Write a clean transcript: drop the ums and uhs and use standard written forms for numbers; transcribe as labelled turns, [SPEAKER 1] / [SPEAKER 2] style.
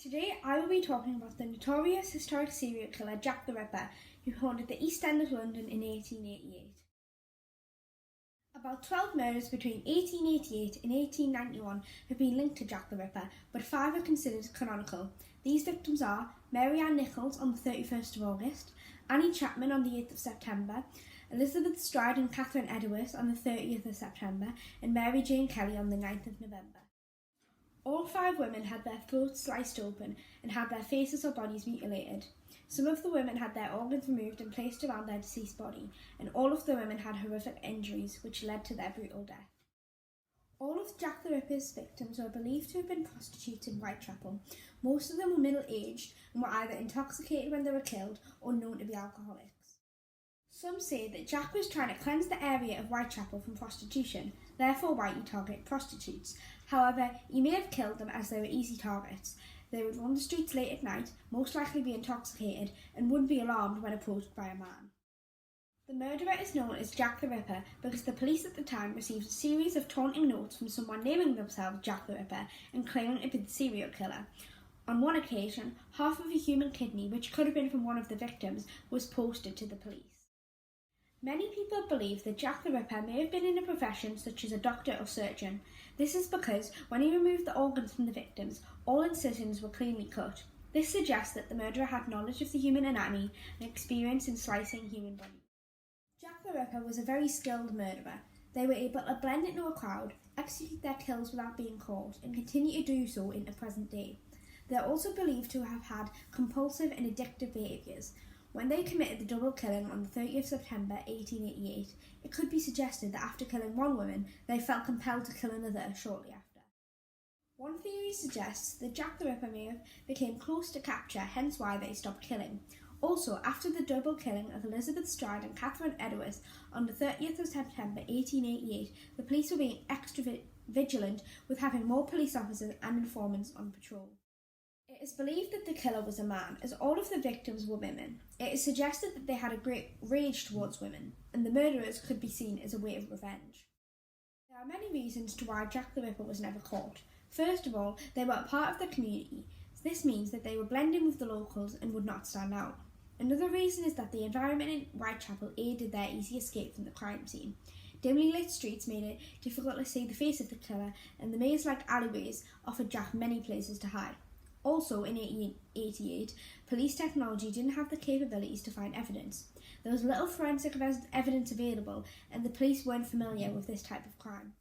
[SPEAKER 1] Today I will be talking about the notorious historic serial killer Jack the Ripper, who haunted the East End of London in 1888. About 12 murders between 1888 and 1891 have been linked to Jack the Ripper, but 5 are considered canonical. These victims are Mary Ann Nichols on the 31st of August, Annie Chapman on the 8th of September, Elizabeth Stride and Catherine Edgeworth on the 30th of September, and Mary Jane Kelly on the 9th of November. All 5 women had their throats sliced open and had their faces or bodies mutilated. Some of the women had their organs removed and placed around their deceased body, and all of the women had horrific injuries which led to their brutal death. All of Jack the Ripper's victims were believed to have been prostitutes in Whitechapel. Most of them were middle-aged and were either intoxicated when they were killed or known to be alcoholics. Some say that Jack was trying to cleanse the area of Whitechapel from prostitution, therefore why he targeted prostitutes. However, he may have killed them as they were easy targets. They would run the streets late at night, most likely be intoxicated, and wouldn't be alarmed when approached by a man. The murderer is known as Jack the Ripper because the police at the time received a series of taunting notes from someone naming themselves Jack the Ripper and claiming to be the serial killer. On one occasion, half of a human kidney, which could have been from one of the victims, was posted to the police. Many people believe that Jack the Ripper may have been in a profession such as a doctor or surgeon. This is because when he removed the organs from the victims, all incisions were cleanly cut. This suggests that the murderer had knowledge of the human anatomy and experience in slicing human bodies. Jack the Ripper was a very skilled murderer. They were able to blend into a crowd, execute their kills without being caught, and continue to do so in the present day. They are also believed to have had compulsive and addictive behaviours. When they committed the double killing on the 30th of September 1888, it could be suggested that after killing one woman, they felt compelled to kill another shortly after. One theory suggests that Jack the Ripper may have become close to capture, hence why they stopped killing. Also, after the double killing of Elizabeth Stride and Catherine Edgeworth on the 30th of September 1888, the police were being extra vigilant with having more police officers and informants on patrol. It is believed that the killer was a man, as all of the victims were women. It is suggested that they had a great rage towards women, and the murderers could be seen as a way of revenge. There are many reasons to why Jack the Ripper was never caught. First of all, they were a part of the community. This means that they were blending with the locals and would not stand out. Another reason is that the environment in Whitechapel aided their easy escape from the crime scene. Dimly lit streets made it difficult to see the face of the killer, and the maze-like alleyways offered Jack many places to hide. Also, in 1888, police technology didn't have the capabilities to find evidence. There was little forensic evidence available, and the police weren't familiar with this type of crime.